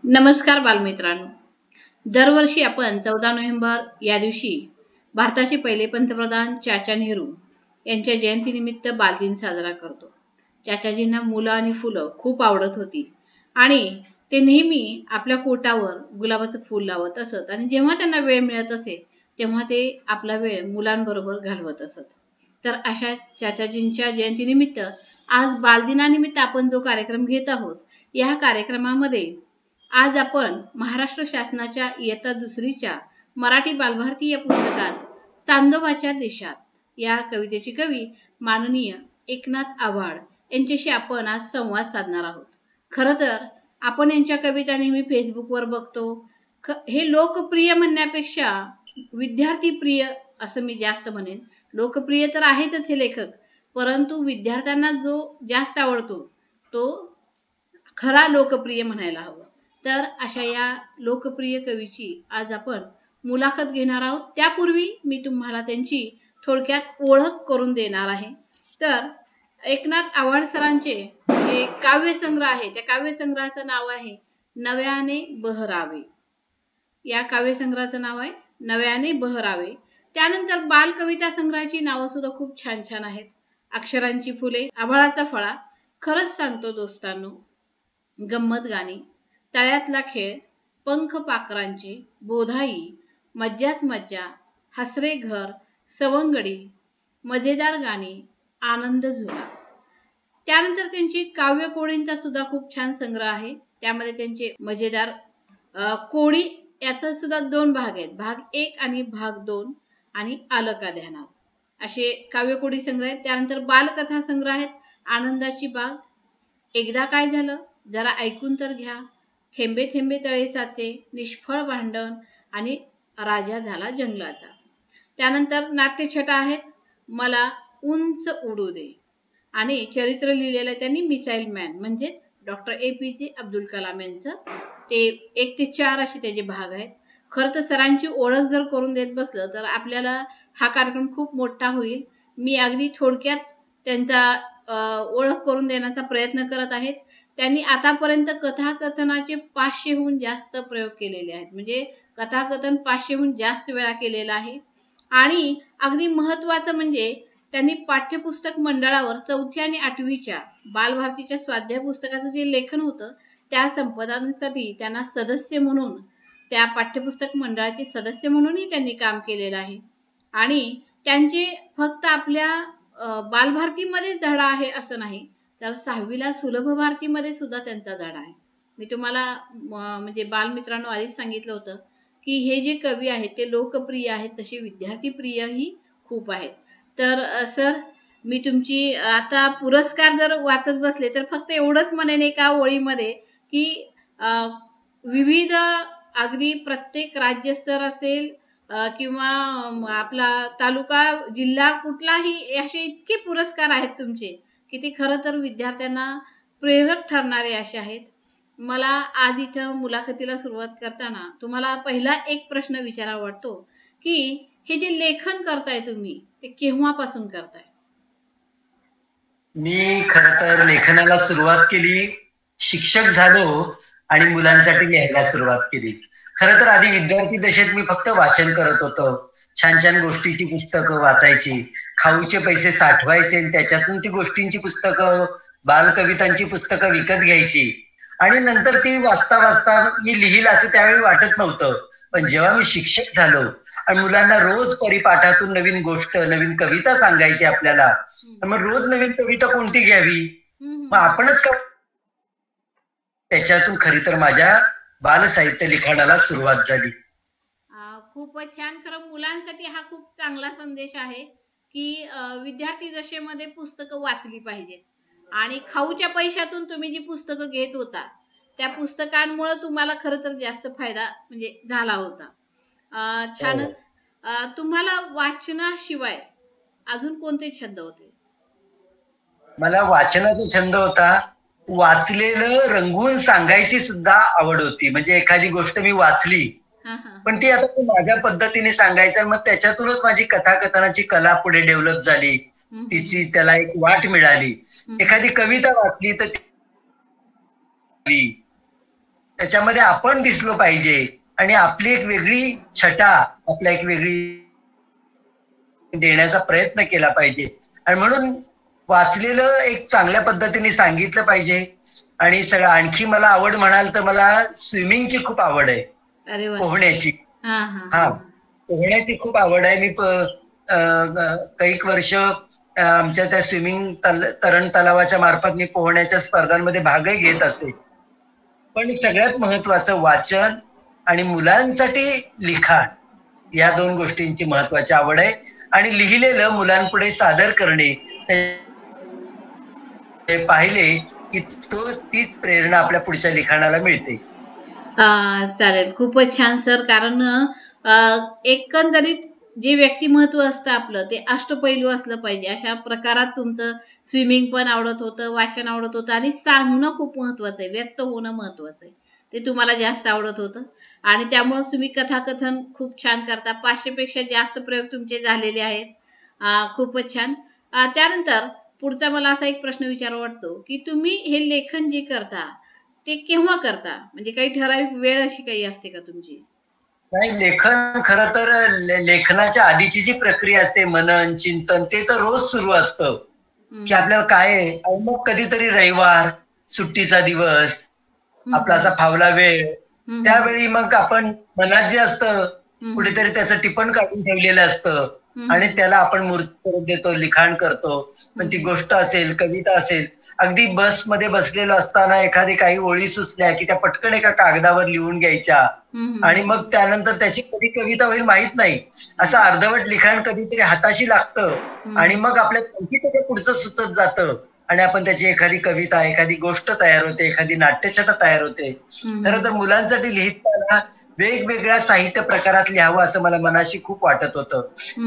नमस्कार बालमित्रांनो. दरवर्षी आपण 14 नोव्हेंबर या दिवशी भारताचे पहिले पंतप्रधान चाचा नेहरू यांच्या जयंतीनिमित्त बालदिन साजरा करतो. चाचाजींना मुलं आणि फुलं खूप आवडत होती आणि ते नेहमी आपल्या पोटावर गुलाबाचं फूल लावत असत आणि जेव्हा त्यांना वेळ मिळत असे तेव्हा ते आपला वेळ मुलांबरोबर घालवत असत. तर अशा चाचाजींच्या जयंतीनिमित्त आज बालदिनानिमित्त आपण जो कार्यक्रम घेत आहोत, या कार्यक्रमामध्ये आज आपण महाराष्ट्र शासनाच्या इयत्ता दुसरीच्या मराठी बालभारती या पुस्तकात चांदोबाच्या देशात या कवितेचे कवी माननीय एकनाथ आव्हाड यांच्याशी आपण आज संवाद साधणार आहोत. खरं तर आपण यांच्या कविता नेहमी फेसबुकवर बघतो. हे लोकप्रिय म्हणण्यापेक्षा विद्यार्थी प्रिय असं मी जास्त म्हणेन. लोकप्रिय तर आहेतच हे लेखक, परंतु विद्यार्थ्यांना जो जास्त आवडतो तो खरा लोकप्रिय म्हणायला हवं. तर अशा या लोकप्रिय कवीची आज आपण मुलाखत घेणार आहोत. त्यापूर्वी मी तुम्हाला त्यांची थोडक्यात ओळख करून देणार आहे. तर एकनाथ आव्हाड सरांचे जे काव्यसंग्रह आहे त्या काव्यसंग्रहाचं नाव आहे नव्याने बहरावे. या काव्यसंग्रहाचं नाव आहे नव्याने बहरावे. त्यानंतर बालकविता संग्रहाची नावं सुद्धा खूप छान छान आहेत. अक्षरांची फुले, आभाळाचा फळा, खरंच सांगतो दोस्तांनो, गंमत गाणी, तळ्यातला खेळ, पंख पाखरांचे, बोधाई, मज्जाच मज्जा, हसरे घर, सवंगडी, मजेदार गाणी, आनंद झुला. त्यानंतर त्यांची काव्य कोडींचा सुद्धा खूप छान संग्रह आहे. त्यामध्ये त्यांचे मजेदार कोडी याचा सुद्धा 2 भाग आहेत, भाग 1 आणि भाग 2 आणि आलं का ध्यानात, असे काव्यकोडी संग्रह आहेत. त्यानंतर बालकथा संग्रह आहेत, आनंदाची बाग, एकदा काय झालं, जरा ऐकून तर घ्या, थेंबे थेंबे तळे साचे, निष्फळ भांडण आणि राजा झाला जंगलाचा. त्यानंतर नाट्यछटा आहेत, मला उंच उडू दे, आणि चरित्र लिहिलेलं त्यांनी मिसाईल मॅन म्हणजेच डॉक्टर APJ अब्दुल कलाम यांचं. ते 1 ते 4 असे त्याचे भाग आहेत. खरं तर सरांची ओळख जर करून देत बसलं तर आपल्याला हा कार्यक्रम खूप मोठा होईल. मी अगदी थोडक्यात त्यांचा ओळख करून देण्याचा प्रयत्न करत आहेत. त्यांनी आतापर्यंत कथाकथनाचे 500हून जास्त प्रयोग केलेले आहेत. म्हणजे कथाकथन 500हून जास्त वेळा केलेलं आहे. आणि अगदी महत्त्वाचं म्हणजे त्यांनी पाठ्यपुस्तक मंडळावर 4थी आणि 8वीच्या बालभारतीच्या स्वाध्याय पुस्तकाचं जे लेखन होतं त्या संपादनासाठी त्यांना सदस्य म्हणून, त्या पाठ्यपुस्तक मंडळाचे सदस्य म्हणूनही त्यांनी काम केलेलं आहे. आणि त्यांचे फक्त आपल्या बालभारतीमध्येच धडा आहे असं नाही, तर 6वीला सुलभ भारतीमध्ये सुद्धा त्यांचा धडा आहे. मी तुम्हाला म्हणजे बालमित्रांनो आधीच सांगितलं होतं की हे जे कवी आहेत ते लोकप्रिय आहेत, तसे विद्यार्थी प्रियही खूप आहेत. तर सर, मी तुमची आता पुरस्कार जर वाचत बसले तर फक्त एवढंच म्हणेन एका ओळीमध्ये की विविध अगदी प्रत्येक राज्यस्तर असेल किंवा आपला तालुका जिल्हा कुठलाही, असे इतके पुरस्कार आहेत तुमचे की ते खरं तर विद्यार्थ्यांना प्रेरक ठरणारे असे आहेत. मला आज इथं मुलाखतीला सुरुवात करताना तुम्हाला पहिला एक प्रश्न विचारावा वाटतो की हे जे लेखन करताय तुम्ही ते केव्हापासून करताय? मी खरं तर लेखनाला सुरुवात केली, शिक्षक झालो आणि मुलांसाठी लिहायला सुरुवात केली. खरं तर आधी विद्यार्थी दशेत मी फक्त वाचन करत होतो. छान छान गोष्टीची पुस्तकं वाचायची, खाऊचे पैसे साठवायचे आणि त्याच्यातून ती गोष्टींची पुस्तकं, बालकवितांची पुस्तकं विकत घ्यायची. आणि नंतर ती वाचता वाचता मी लिहिल असं त्यावेळी वाटत नव्हतं. पण जेव्हा मी शिक्षक झालो आणि मुलांना रोज परिपाठातून नवीन गोष्ट, नवीन कविता सांगायची आपल्याला, मग रोज नवीन कविता कोणती घ्यावी, मग आपणच का, त्याच्यातून खरी तर माझ्या बालसाहित्य लिखाणाला सुरुवात झाली. खूपच छान. खरं मुलांसाठी हा खूप चांगला संदेश आहे की विद्यार्थी दशेमध्ये पुस्तकं वाचली पाहिजेत. आणि खाऊच्या पैशातून तुम्ही जी पुस्तकं घेत होता त्या पुस्तकांमुळे तुम्हाला खरं तर जास्त फायदा म्हणजे झाला होता. छानच. तुम्हाला वाचनाशिवाय अजून कोणते छंद होते? मला वाचनाचा छंद होता. वाचलेलं रंगवून सांगायची सुद्धा आवड होती. म्हणजे एखादी गोष्ट मी वाचली पण ती आता माझ्या पद्धतीने सांगायचं, मग त्याच्यातूनच माझी कथाकथनाची कला पुढे डेव्हलप झाली. तिची त्याला एक वाट मिळाली. एखादी कविता वाचली तर त्याच्यामध्ये आपण दिसलो पाहिजे आणि आपली एक वेगळी छटा, आपला एक वेगळी देण्याचा प्रयत्न केला पाहिजे. आणि म्हणून वाचलेलं एक चांगल्या पद्धतीने सांगितलं पाहिजे. आणि सगळं आणखी मला आवड म्हणाल तर मला स्विमिंगची खूप आवड आहे, अरे वा. पोहण्याची. हा हा हा, पोहण्याची खूप आवड आहे. मी काही वर्ष आमच्या त्या स्विमिंग तरण तलावाच्या मार्फत मी पोहण्याच्या स्पर्धांमध्ये भागही घेत असे. पण सगळ्यात महत्वाचं वाचन आणि मुलांसाठी लिखाण, या दोन गोष्टींची महत्वाची आवड आहे. आणि लिहिलेलं मुलांपुढे सादर करणे, ते पाहिले की तीच प्रेरणा आपल्या पुढच्या लिखाणाला मिळते. चालेल, खूपच छान सर. कारण एकंदरीत जे व्यक्तिमत्व असतं आपलं ते अष्टपैलू असलं पाहिजे. अशा प्रकारात तुमचं स्विमिंग पण आवडत होतं, वाचन आवडत होतं आणि सांगणं खूप महत्वाचं आहे, व्यक्त होणं महत्वाचं आहे, ते तुम्हाला जास्त आवडत होतं. आणि त्यामुळे तुम्ही कथाकथन खूप छान करता. 500 पेक्षा जास्त प्रयोग तुमचे झालेले आहेत. खूपच छान. त्यानंतर पुढचा मला असा एक प्रश्न विचारावा वाटतो की तुम्ही हे लेखन जे करता ते केव्हा करता? म्हणजे काही ठराविक वेळ अशी काही असते का तुमची? नाही, लेखन खरं तर लेखनाच्या आधीची जी प्रक्रिया असते, मनन चिंतन, ते तर रोज सुरू असतं की आपल्याला काय आहे. मग कधीतरी रविवार, सुट्टीचा दिवस, आपला असा फावला वेळ, त्यावेळी मग आपण मनात जे असतं कुठेतरी त्याचं टिपण काढून ठेवलेलं असतं आणि त्याला आपण मूर्त करून देतो, लिखाण करतो. पण ती गोष्ट असेल, कविता असेल, अगदी बसमध्ये बसलेलो असताना एखादी काही ओळी सुचल्या की त्या पटकन एका कागदावर लिहून घ्यायच्या आणि मग त्यानंतर त्याची कधी कविता होईल माहित नाही, असं अर्धवट लिखाण कधीतरी हाताशी लागतं आणि मग आपल्या त्याच्या पुढचं सुचत जातं आणि आपण त्याची एखादी कविता, एखादी गोष्ट तयार होते, एखादी नाट्यछटा तयार होते. खरं तर मुलांसाठी लिहिताना वेगवेगळ्या साहित्य प्रकारात लिहावं असं मला मनाशी खूप वाटत होतं.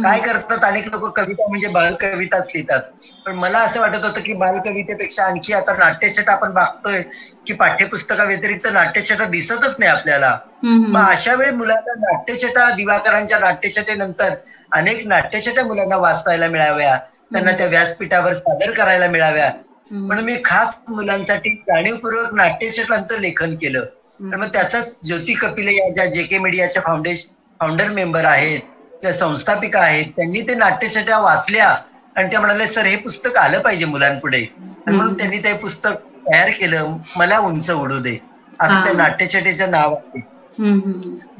काय करतात अनेक लोक, कविता म्हणजे बालकविताच लिहितात, पण मला असं वाटत होतं की बालकवितेपेक्षा आणखी आता नाट्यछटा आपण बघतोय की पाठ्यपुस्तका व्यतिरिक्त नाट्यछटा दिसतच नाही आपल्याला. मग अशा वेळी मुलांना नाट्यछटा, दिवाकरांच्या नाट्यछटेनंतर अनेक नाट्यछटा मुलांना वाचायला मिळाव्या, त्यांना त्या व्यासपीठावर सादर करायला मिळाव्या, म्हणून मी खास मुलांसाठी जाणीवपूर्वक नाट्यछटांचं लेखन केलं. तर मग त्याचाच ज्योती कपिले या ज्या JK मीडियाच्या फाउंडर मेंबर आहेत, त्या संस्थापिका आहेत, त्यांनी ते नाट्यछटा वाचल्या आणि त्या म्हणाले सर हे पुस्तक आलं पाहिजे मुलांपुढे. म्हणून त्यांनी ते पुस्तक तयार केलं, मला उंच उडू दे, असं त्या नाट्यछटेचं नाव आहे.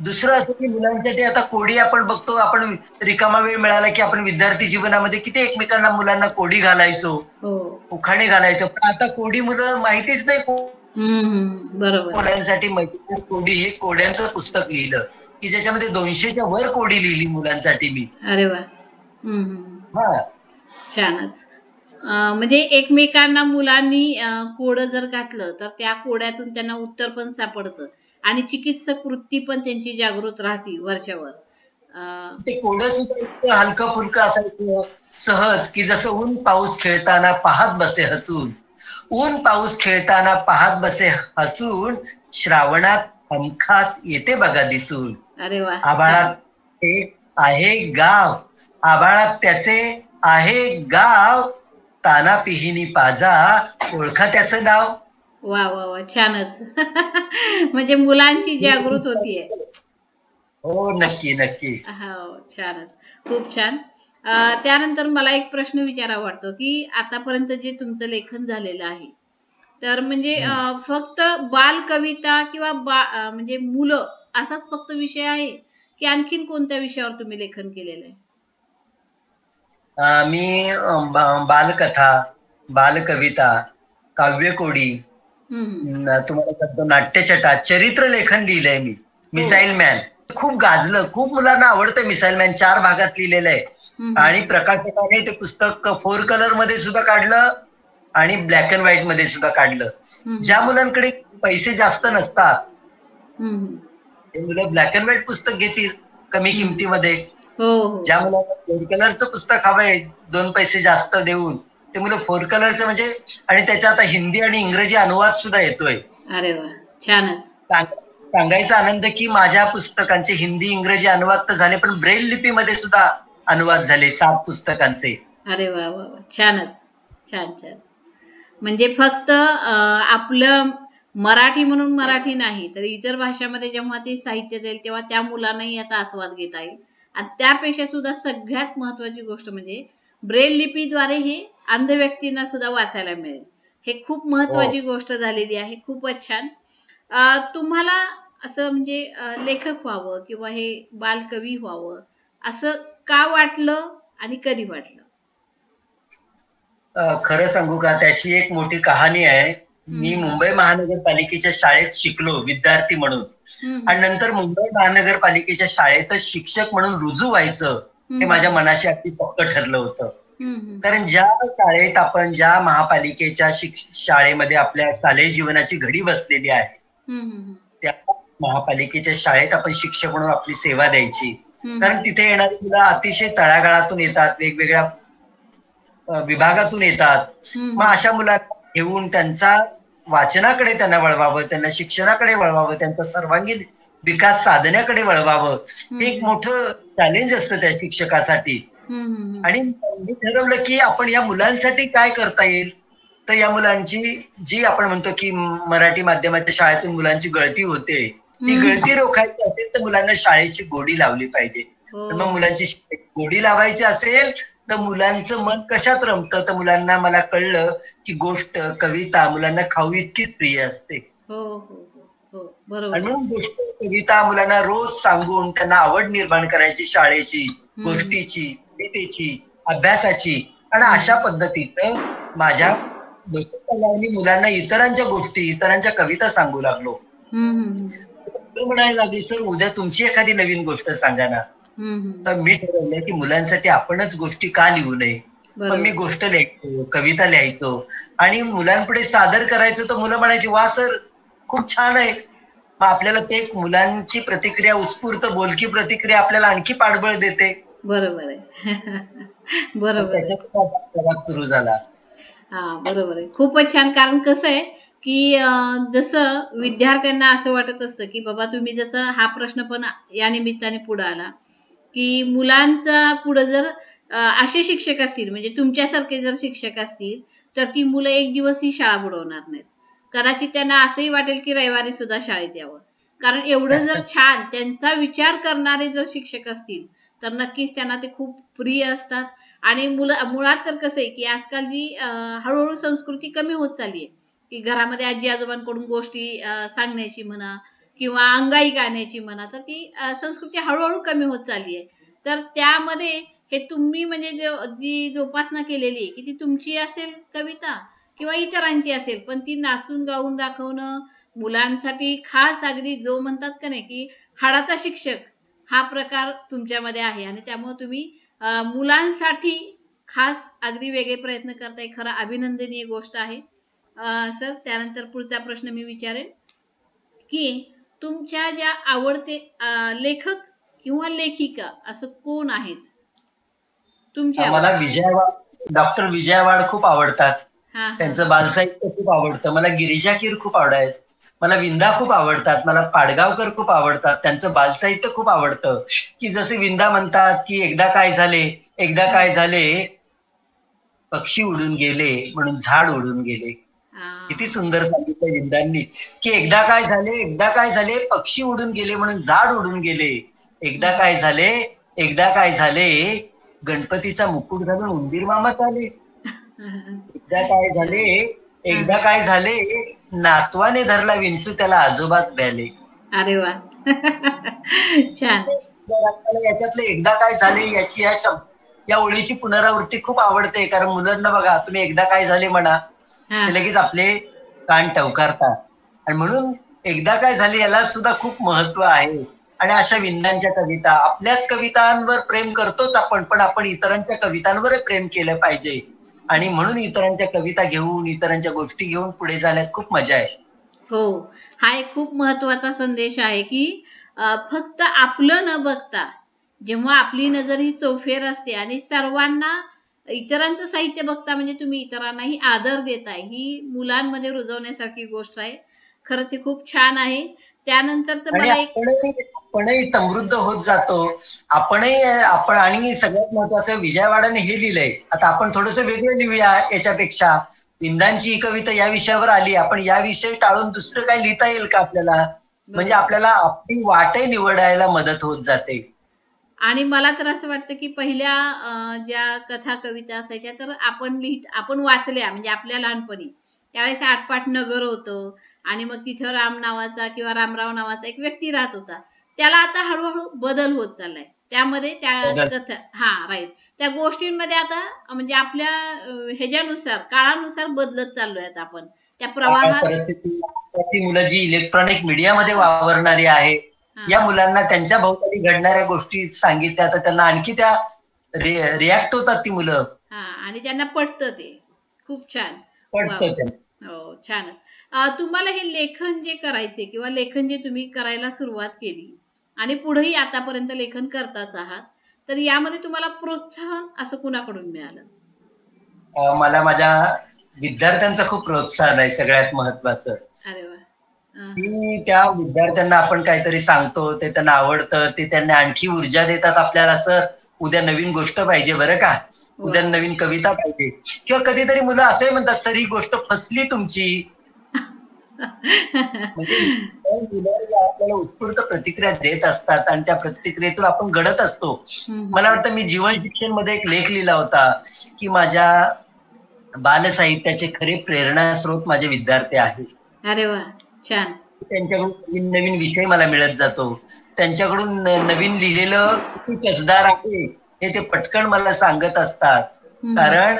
दुसरं असं की मुलांसाठी आता कोडी आपण बघतो, आपण रिकामा वेळ मिळाला की आपण विद्यार्थी जीवनामध्ये किती एकमेकांना मुलांना कोडी घालायचो, उखाणे घालायचो, पण आता कोडी मुलं माहितीच नाही. बरोबर. मुलांसाठी मैत्री कोडी हे कोड्यांचं पुस्तक लिहिलं की ज्याच्यामध्ये 200च्या वर कोडी लिहिली मुलांसाठी मी. अरे वा. छानच. म्हणजे एकमेकांना मुलांनी कोड जर घातलं तर त्या कोड्यातून त्यांना उत्तर पण सापडतं आणि चिकित्सक वृत्ती पण त्यांची जागृत राहते वरच्यावर. ते कोड सुद्धा इतकं हलकं फुलकं असायचं, सहज, की जसं ऊन पाऊस खेळताना पाहत बसे हसून, ऊन पाऊस खेळताना पाहत बसे हसून, श्रावणात हमखास येते बघा दिसून. अरे वा. आभाळात ते आहे गाव, आभाळात त्याचे आहे गाव, ताना पिहिनी पाजा, ओळखा त्याचं नाव. वा वा वा, छानच. म्हणजे मुलांची जागृत होतीये. हो, नक्की नक्की. हो, छानच, खूप छान. त्यानंतर मला एक प्रश्न विचारावा वाटतो की आतापर्यंत जे तुमचं लेखन झालेलं आहे तर म्हणजे फक्त बाल कविता किंवा म्हणजे मुलं असाच फक्त विषय आहे की आणखीन कोणत्या विषयावर तुम्ही लेखन केलेलं आहे? मी बालकथा, बालकविता, काव्यकोडी, तुम्हाला सांगतो नाट्यछटा, चरित्र लेखन लिहिलंय मी. मिसाईल मॅन खूप गाजलं, खूप मुलांना आवडतं. मिसाईल मॅन 4 भागात लिहिलेलं आहे आणि प्रकाशकाने ते पुस्तक 4 कलर मध्ये सुद्धा काढलं आणि ब्लॅक अँड व्हाईट मध्ये सुद्धा काढलं. ज्या मुलांकडे पैसे जास्त नसतात ते मुलं ब्लॅक अँड व्हाईट पुस्तक घेतील कमी किमतीमध्ये. ज्या मुलांना 4 कलरचं पुस्तक हवंय 2 पैसे जास्त देऊन, ते मुलं 4 कलरचं म्हणजे, आणि त्याच्या आता हिंदी आणि इंग्रजी अनुवाद सुद्धा येतोय. अरे वा, छानच. सांगायचा आनंद की माझ्या पुस्तकांचे हिंदी इंग्रजी अनुवाद तर झाले, पण ब्रेल लिपीमध्ये सुद्धा अनुवाद झाले 7 पुस्तकांचे. अरे वा वा, छानच, छान छान. म्हणजे फक्त आपलं मराठी म्हणून मराठी नाही तर इतर भाषामध्ये जेव्हा ते साहित्य जाईल तेव्हा त्या मुलांनाही याचा आस्वाद घेता येईल. आणि त्यापेक्षा सुद्धा सगळ्यात महत्वाची गोष्ट म्हणजे ब्रेल लिपीद्वारे हे अंध व्यक्तींना सुद्धा वाचायला मिळेल. हे खूप महत्वाची गोष्ट झालेली आहे. खूपच छान. तुम्हाला असं म्हणजे लेखक व्हावं किंवा हे बालकवी व्हावं असं का वाटलं आणि कधी वाटलं? खरं सांगू का, त्याची एक मोठी कहाणी आहे. मी मुंबई महानगरपालिकेच्या शाळेत शिकलो विद्यार्थी म्हणून, आणि नंतर मुंबई महानगरपालिकेच्या शाळेतच शिक्षक म्हणून रुजू व्हायचं हे माझ्या मनाशी अगदी पक्क ठरलं होतं. कारण ज्या शाळेत आपण, ज्या महापालिकेच्या शाळेमध्ये आपल्या शालेय जीवनाची घडी बसलेली आहे, त्या महापालिकेच्या शाळेत आपण शिक्षक म्हणून आपली सेवा द्यायची. कारण तिथे येणारी मुलं अतिशय तळागाळातून येतात, वेगवेगळ्या विभागातून येतात. मग अशा मुलांना घेऊन त्यांचा वाचनाकडे त्यांना वळवावं, त्यांना शिक्षणाकडे वळवावं, त्यांचा सर्वांगीण विकास साधण्याकडे वळवावं, हे एक मोठं चॅलेंज असतं त्या शिक्षकासाठी. आणि मी ठरवलं की आपण या मुलांसाठी काय करता येईल. तर या मुलांची जी आपण म्हणतो की मराठी माध्यमाच्या शाळेतून मुलांची गळती होते, ती गळती रोखायची असेल तर मुलांना शाळेची गोडी लावली पाहिजे. मग मुलांची गोडी लावायची असेल तर मुलांचं मन कशात रमतं, तर मुलांना मला कळलं की गोष्ट, कविता मुलांना खाऊ इतकीच प्रिय असते. आणि म्हणून गोष्ट, कविता मुलांना रोज सांगून त्यांना आवड निर्माण करायची शाळेची, गोष्टीची, कवितेची, अभ्यासाची. आणि अशा पद्धतीनं माझ्या मुलांना इतरांच्या गोष्टी, इतरांच्या कविता सांगू लागलो. म्हणायला लागली, सर उद्या तुमची एखादी नवीन गोष्ट सांगा ना. तर मी ठरवलं की मुलांसाठी आपणच गोष्टी का लिहू नये. पण मी गोष्ट लिहायचो, कविता लिहायचो आणि मुलांपुढे सादर करायचो. तर मुलं म्हणायची, वा सर खूप छान आहे. मग आपल्याला ते मुलांची प्रतिक्रिया, उत्स्फूर्त बोलकी प्रतिक्रिया आपल्याला आणखी पाठबळ देते. बरोबर आहे. बरोबर, सुरू झाला. हा बरोबर आहे. खूपच छान. कारण कसं आहे की जसं विद्यार्थ्यांना असं वाटत असतं की बाबा तुम्ही जसं हा प्रश्न पण या निमित्ताने पुढे आला की मुलांचा पुढे जर असे शिक्षक असतील, म्हणजे तुमच्यासारखे जर शिक्षक असतील तर ती मुलं एक दिवस ही शाळा बुडवणार नाहीत. कदाचित त्यांना असंही वाटेल की रविवारी सुद्धा शाळेत यावं. कारण एवढं जर छान त्यांचा विचार करणारे जर शिक्षक असतील तर नक्कीच त्यांना ते खूप प्रिय असतात. आणि मुळात तर कसं आहे की आजकाल जी हळूहळू संस्कृती कमी होत चालली आहे की घरामध्ये आजी आजोबांकडून गोष्टी सांगण्याची म्हणा किंवा अंगाई गाण्याची म्हणा, तर ती संस्कृती हळूहळू कमी होत चालली आहे. तर त्यामध्ये हे तुम्ही म्हणजे जी जोपासना केलेली आहे की ती तुमची असेल कविता किंवा इतरांची असेल, पण ती नाचून गाऊन दाखवणं मुलांसाठी खास, अगदी जो म्हणतात का नाही की हाडाचा शिक्षक, हा प्रकार तुमच्यामध्ये आहे. आणि त्यामुळे तुम्ही मुलांसाठी खास अगदी वेगळे प्रयत्न करताय. खरं अभिनंदनीय गोष्ट आहे. सर त्यानंतर पुढचा प्रश्न मी विचारेन की तुमच्या ज्या आवडते लेखक किंवा लेखिका असं कोण आहेत तुमच्या? मला डॉक्टर विजया वाड खूप आवडतात. त्यांचं बालसाहित्य खूप आवडतं. मला गिरिजा कीर खूप आवडतात. मला विंदा खूप आवडतात. मला पाडगावकर खूप आवडतात. त्यांचं बालसाहित्य खूप आवडतं. की जसे विंदा म्हणतात की एकदा काय झाले पक्षी उडून गेले म्हणून झाड उडून गेले. किती सुंदर सांगितलं विंदांनी की एकदा काय झाले पक्षी उडून गेले म्हणून झाड उडून गेले. एकदा काय झाले गणपतीचा मुकुट घालून उंदीर मामा चाले. एकदा काय झाले नातवाने धरला विंचू त्याला आजोबाच भ्याले. अरे वा, छान. याच्यातलं एकदा काय झाले याची या ओळीची पुनरावृत्ती खूप आवडते. कारण मुलांना बघा, तुम्ही एकदा काय झाले म्हणा, ते लगेच आपले कान टवकारतात. आणि म्हणून एकदा काय झाले याला सुद्धा खूप महत्व आहे. आणि अशा विंदांच्या कविता, आपल्याच कवितांवर प्रेम करतोच आपण, पण आपण इतरांच्या कवितांवर प्रेम केलं पाहिजे. आणि म्हणून इतरांच्या कविता घेऊन, इतरांच्या गोष्टी घेऊन पुढे जाण्यात खूप मजा आहे. हो, हा एक खूप महत्वाचा संदेश आहे की फक्त आपलं न बघता, जेव्हा आपली नजर ही चौफेर असते आणि सर्वांना इतरांचं साहित्य बघता, म्हणजे तुम्ही इतरांनाही आदर देताय, ही मुलांमध्ये रुजवण्यासारखी गोष्ट आहे. खरंच हे खूप छान आहे. त्यानंतर आपणही समृद्ध होत जातो. आपण आणि सगळ्यात महत्वाचं विजयवाडाने हे लिहिलंय. आता आपण थोडंसं वेगळं लिहूया याच्यापेक्षा. विंदांची ही कविता या विषयावर आली, आपण या विषय टाळून दुसरं काय लिहिता येईल का आपल्याला? म्हणजे आपल्याला आपली वाटही निवडायला मदत होत जाते. आणि मला तर असं वाटतं की पहिल्या ज्या कथा कविता असायच्या तर आपण वाचल्या म्हणजे आपल्या लहानपणी त्यावेळेस आटपाट नगर होतं आणि मग तिथं राम नावाचा किंवा रामराव नावाचा एक व्यक्ती राहत होता. त्याला आता हळूहळू बदल होत चाललाय त्यामध्ये त्या कथा. हा, राईट. त्या गोष्टींमध्ये आता म्हणजे आपल्या ह्याच्यानुसार काळानुसार बदलत चाललोय आता आपण त्या प्रवाहात. मुलं जी इलेक्ट्रॉनिक मीडियामध्ये वावरणारी आहे, या मुलांना त्यांच्या भोवताली घडणाऱ्या गोष्टी सांगितल्या तर त्यांना आणखी त्या रिॲक्ट होतात ती मुलं. आणि त्यांना पटतं ते. खूप छान. हो, छान. तुम्हाला हे लेखन जे करायचे किंवा लेखन जे तुम्ही करायला सुरुवात केली आणि पुढेही आतापर्यंत लेखन करताच आहात, तर यामध्ये तुम्हाला प्रोत्साहन असं कुणाकडून मिळालं? मला माझ्या विद्यार्थ्यांचा खूप प्रोत्साहन आहे सगळ्यात महत्वाचं. अरे वा. की त्या विद्यार्थ्यांना आपण काहीतरी सांगतो, ते त्यांना आवडतं, ते त्यांना आणखी ऊर्जा देतात आपल्याला, असं उद्या नवीन गोष्ट पाहिजे बरं का, उद्या नवीन कविता पाहिजे. किंवा कधीतरी मुलं असंही म्हणतात, सर ही गोष्ट फसली तुमची. म्हणजे आपल्याला उत्स्फूर्त प्रतिक्रिया देत असतात आणि त्या प्रतिक्रियेतून आपण घडत असतो. मला वाटतं मी जीवन शिक्षण मध्ये एक लेख लिहिला होता की माझ्या बालसाहित्याचे खरे प्रेरणास्रोत माझे विद्यार्थी आहेत. अरे वा, छान. त्यांच्याकडून नवीन नवीन विषय मला मिळत जातो, त्यांच्याकडून नवीन लिहिलेलं किती कसदार आहे हे ते पटकन मला सांगत असतात. कारण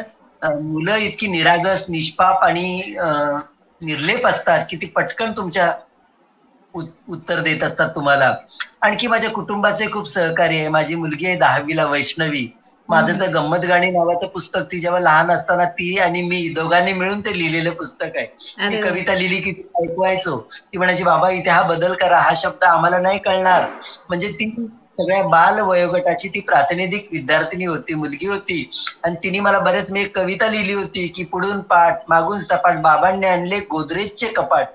मुलं इतकी निरागस, निष्पाप आणि निर्लेप असतात की ती पटकन तुमच्या उत्तर देत असतात तुम्हाला. आणखी माझ्या कुटुंबाचे खूप सहकार्य आहे. माझी मुलगी आहे 10वीला, वैष्णवी. माझं तर गंमत गाणी नावाचं पुस्तक, ती जेव्हा लहान असताना ती आणि मी दोघांनी मिळून ते लिहिलेलं पुस्तक आहे. मी कविता लिहिली की ऐकवायचो, ती म्हणायची बाबा इथे हा बदल करा, हा शब्द आम्हाला नाही कळणार. म्हणजे ती सगळ्या बाल वयोगटाची ती प्रातिनिधिक विद्यार्थिनी होती, मुलगी होती. आणि तिने मला बरेच, मी एक कविता लिहिली होती की पुढून पाठ मागून सपाट बाबांनी आणले गोदरेजचे कपाट.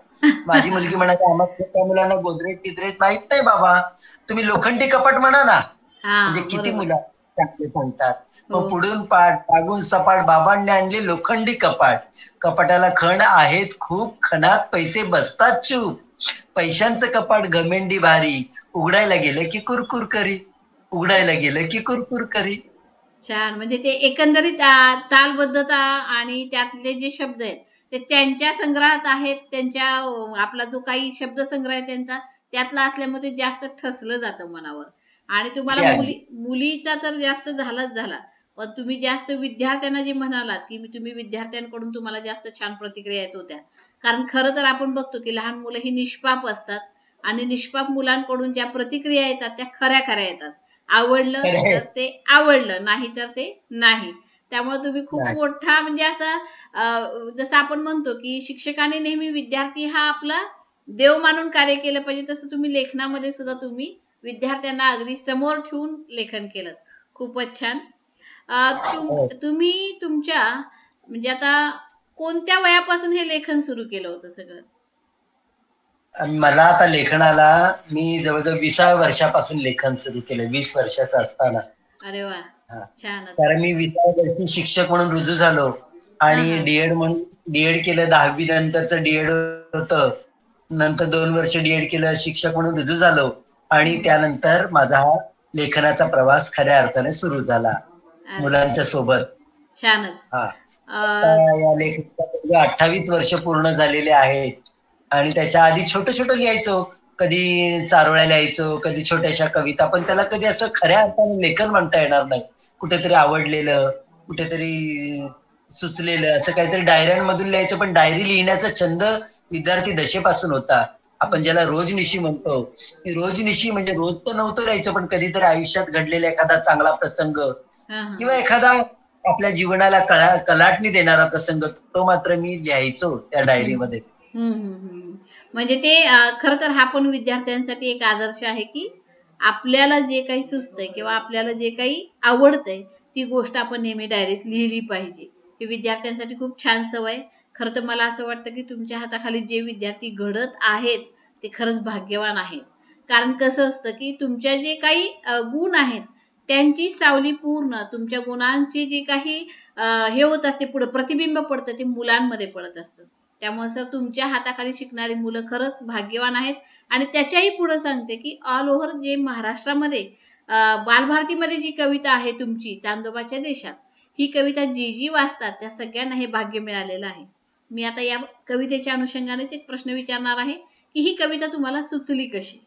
माझी मुलगी म्हणाली आम्हाला त्या मुलांना गोदरेज गिदरेज माहित नाही बाबा, तुम्ही लोखंडी कपाट म्हणा ना. म्हणजे किती मुलं चांगले सांगतात. मग पुढून पाठ मागून सपाट बाबांनी आणले लोखंडी कपाट. कपाटाला खण आहेत खूप, खणात पैसे बसतात चूप. पैशांचं कपाट घमेंडी भारी, उघडायला गेलं की कुरकुर करी, उघडायला गेलं की कुरकुर करी. छान. म्हणजे ते एकंदरीत तालबद्धता आणि त्यातले जे शब्द आहेत ते त्यांच्या संग्रहात आहेत, त्यांच्या आपला जो काही शब्द संग्रह आहे त्यांचा त्यातला असल्यामुळे जास्त ठसलं जातं मनावर. आणि तुम्हाला मुलीचा तर जास्त झालाच झाला, पण तुम्ही जास्त विद्यार्थ्यांना जे म्हणालात की तुम्ही विद्यार्थ्यांकडून तुम्हाला जास्त छान प्रतिक्रिया येत होत्या. कारण खरं तर आपण बघतो की लहान मुलं ही निष्पाप असतात आणि निष्पाप मुलांकडून ज्या प्रतिक्रिया येतात त्या खऱ्या खऱ्या येतात. आवडलं तर ते आवडलं, नाही तर ते नाही. त्यामुळे तुम्ही खूप मोठा म्हणजे असं जसं आपण म्हणतो की शिक्षकाने नेहमी विद्यार्थी हा आपला देव मानून कार्य केलं पाहिजे, तसं तुम्ही लेखनामध्ये सुद्धा तुम्ही विद्यार्थ्यांना अगदी समोर ठेवून लेखन केलं. खूपच छान. तुम्ही तुमच्या म्हणजे आता कोणत्या वयापासून हे लेखन सुरू केलं होतं सगळं? मला आता लेखनाला मी जवळजवळ 20व्या वर्षापासून लेखन सुरू केलं, 20 वर्षाचा असताना. अरे वा, छान. कारण मी 20व्या वर्षी शिक्षक म्हणून रुजू झालो आणि डीएड म्हणून डीएड केलं. 10वी नंतरचं डीएड होतं, नंतर 2 वर्ष डीएड केलं, शिक्षक म्हणून रुजू झालो आणि त्यानंतर माझा हा लेखनाचा प्रवास खऱ्या अर्थाने सुरू झाला मुलांच्या सोबत. छानच. या लेखनाच्या 28 वर्ष पूर्ण झालेले आहेत. आणि त्याच्या आधी छोटं छोटं लिहायचो, कधी चारोळ्या लिहायचो, कधी छोट्याशा कविता, पण त्याला कधी असं खऱ्या अर्थाने लेखन म्हणता येणार नाही. कुठेतरी आवडलेलं, कुठेतरी सुचलेलं असं काहीतरी डायऱ्यांमधून लिहायचं. पण डायरी लिहिण्याचा छंद विद्यार्थी दशेपासून होता. आपण ज्याला रोजनिशी म्हणतो, रोजनिशी म्हणजे रोज तर नव्हतं लिहायचं, पण कधीतरी आयुष्यात घडलेला एखादा चांगला प्रसंग किंवा एखादा आपल्या जीवनाला कलाटणी देणारा प्रसंग, तो मात्र मी लिहायचो त्या डायरीमध्ये. म्हणजे ते खरं तर हा पण विद्यार्थ्यांसाठी एक आदर्श आहे की आपल्याला जे काही सुचतंय किंवा आपल्याला जे काही आवडतंय ती गोष्ट आपण नेहमी डायरीत लिहिली पाहिजे. ही विद्यार्थ्यांसाठी खूप छान सवय. खरं तर मला असं वाटतं की तुमच्या हाताखाली जे विद्यार्थी घडत आहेत ते खरंच भाग्यवान आहेत. कारण कसं असतं की तुमच्या जे काही गुण आहेत त्यांची सावली पूर्ण तुमच्या गुणांची जी काही हे होत असते, पुढे प्रतिबिंब पडतं ते मुलांमध्ये पडत असतं. त्यामुळे सर तुमच्या हाताखाली शिकणारी मुलं खरंच भाग्यवान आहेत. आणि त्याच्याही पुढे सांगते की ऑल ओव्हर जे महाराष्ट्रामध्ये बालभारतीमध्ये जी कविता आहे तुमची चांदोबाच्या देशात, ही कविता जी जी वाचतात त्या सगळ्यांना हे भाग्य मिळालेलं आहे. मी आता या कवितेच्या अनुषंगानेच एक प्रश्न विचारणार आहे की ही कविता तुम्हाला सुचली कशी?